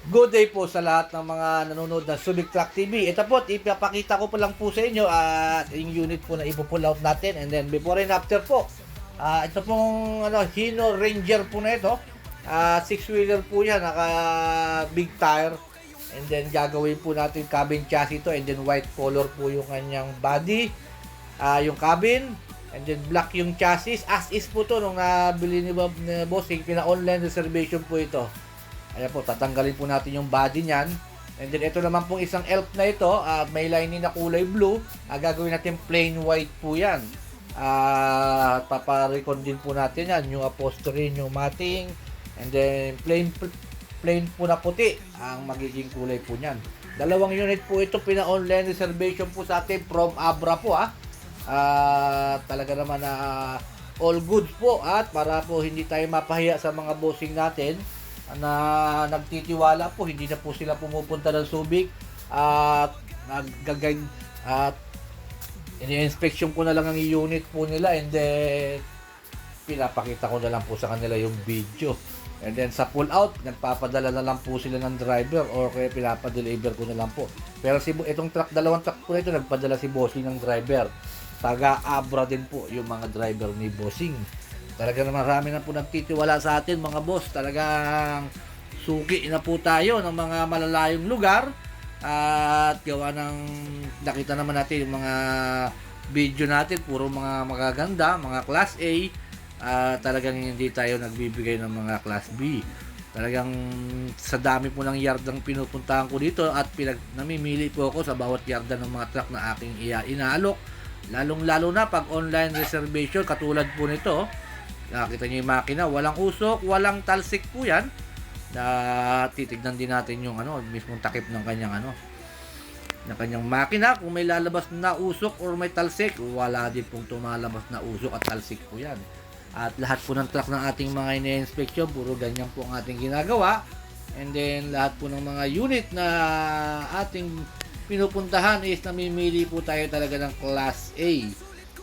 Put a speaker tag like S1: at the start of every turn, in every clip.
S1: Good day po sa lahat ng mga nanonood ng Subic Truck TV. Ito po, ipapakita ko po lang po sa inyo at yung unit po na ipo-pull out natin, and then before and after po. Ito pong Hino Ranger po na ito. 6-wheeler po yan, naka big tire. And then gagawin po natin cabin chassis to, and then white color po yung kanyang body, yung cabin, and then black yung chassis. As is po to nung nabili ni Bossing, pina-online reservation po ito. Ayan po, tatanggalin po natin yung body niyan. And then ito naman pong isang elf na ito, may lining na kulay blue. Gagawin natin plain white po yan. Paparecon din po natin yan, yung upholstery, yung matting. And then plain po na puti ang magiging kulay po niyan. Dalawang unit po ito, pina-online reservation po sa atin from Abra po talaga naman all goods po, at para po hindi tayo mapahiya sa mga bossing natin na nagtitiwala po, hindi na po sila pumupunta ng Subic at ini-inspection ko na lang ang unit po nila, and then pinapakita ko na lang po sa kanila yung video, and then sa pull out nagpapadala na lang po sila ng driver, or kaya pinapadeliver ko na lang po. Pero itong truck, dalawang truck po ito, nagpadala si Bossing ng driver, taga Abra din po yung mga driver ni Bossing. Talaga naman marami na po nagtitiwala sa atin mga boss. Talagang suki na po tayo ng mga malalayong lugar. At gawa ng nakita naman natin yung mga video natin, puro mga magaganda, mga class A. Talagang hindi tayo nagbibigay ng mga class B. Talagang sa dami po ng yard ang pinupuntahan ko dito, at namimili po ako sa bawat yarda ng mga truck na aking inaalok. Lalong-lalo na pag online reservation katulad po nito. Nakita niyo yung makina, walang usok, walang talsik po yan. Titignan din natin yung mismong takip ng kanyang ng kanyang makina. Kung may lalabas na usok or may talsik, wala din pong tumalabas na usok at talsik po yan. At lahat po ng truck ng ating mga ine-inspection, puro ganyan po ang ating ginagawa. And then lahat po ng mga unit na ating pinupuntahan is namimili po tayo talaga ng Class A.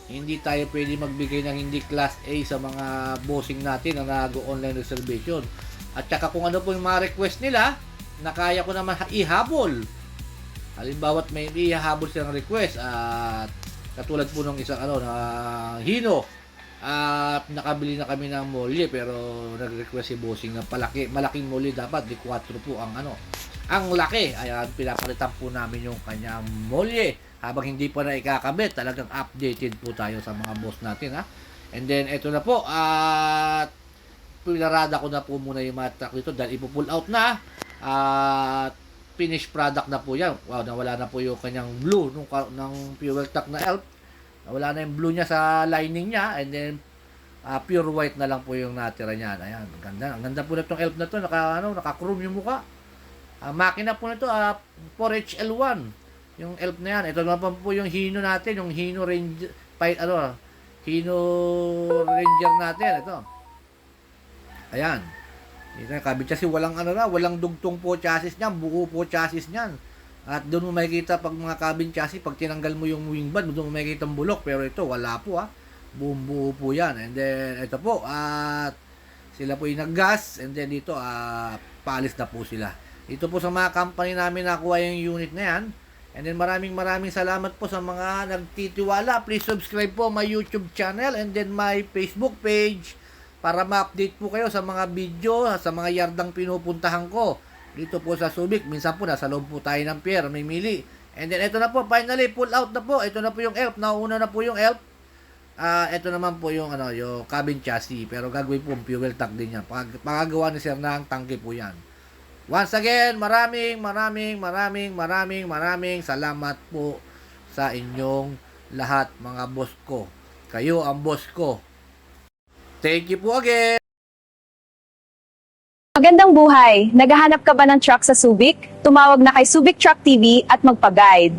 S1: Hindi tayo pwede magbigay ng hindi Class A sa mga bossing natin na nag-online reservation. At saka kung ano po yung mga request nila na kaya ko naman ihabol. Halimbawa may ihahabol silang request, at katulad po ng isang na Hino, at nakabili na kami ng molye, pero nag-request si bossing na malaking molye dapat, di 4 po ang ang laki. Ayan, pinapalitan po namin yung kanyang molye. Habang hindi pa na ikakabit, talagang updated po tayo sa mga boss natin And then ito na po, at pinarada ko na po muna yung mga truck dito dahil ipo-pull out na, at finished product na po yan. Wow, nawala na po yung kanyang blue ng fuel tank na elf. Nawala na yung blue niya sa lining niya, and then pure white na lang po yung natira niya. Ayan, ang ganda po na itong elf na to, naka-chrome yung mukha. Makina po na to, 4HL1 yung elf na yan. Ito naman po yung Hino natin, yung Hino Ranger, Hino Ranger natin. Ito. Ayan. Ito yung cabin chassis, walang dugtong po chassis niyan, buo po chassis niyan. At doon mo makikita pag mga cabin chassis, pag tinanggal mo yung wing bar, doon mo makikita ang bulok, pero ito wala po Buong buo po yan. And then ito po, at sila po yung nag-gas, and then dito paalis na po sila. Ito po sa mga company namin nakuha yung unit na yan. And then maraming salamat po sa mga nagtitiwala. Please subscribe po my YouTube channel and then my Facebook page para ma-update po kayo sa mga video, sa mga yardang pinupuntahan ko. Dito po sa Subic, minsan po nasa loob po tayo ng pier, may mili. And then ito na po, finally pull out na po. Ito na po yung elf, nauna na po yung elf. Ito naman po yung yung cabin chassis, pero gagawin po yung fuel tank din yan. Pagagawa ni Sir ng tangke po yan. Once again, maraming salamat po sa inyong lahat mga boss ko. Kayo ang boss ko. Thank you po again.
S2: Magandang buhay! Naghahanap ka ba ng truck sa Subic? Tumawag na kay Subic Truck TV at magpa-guide.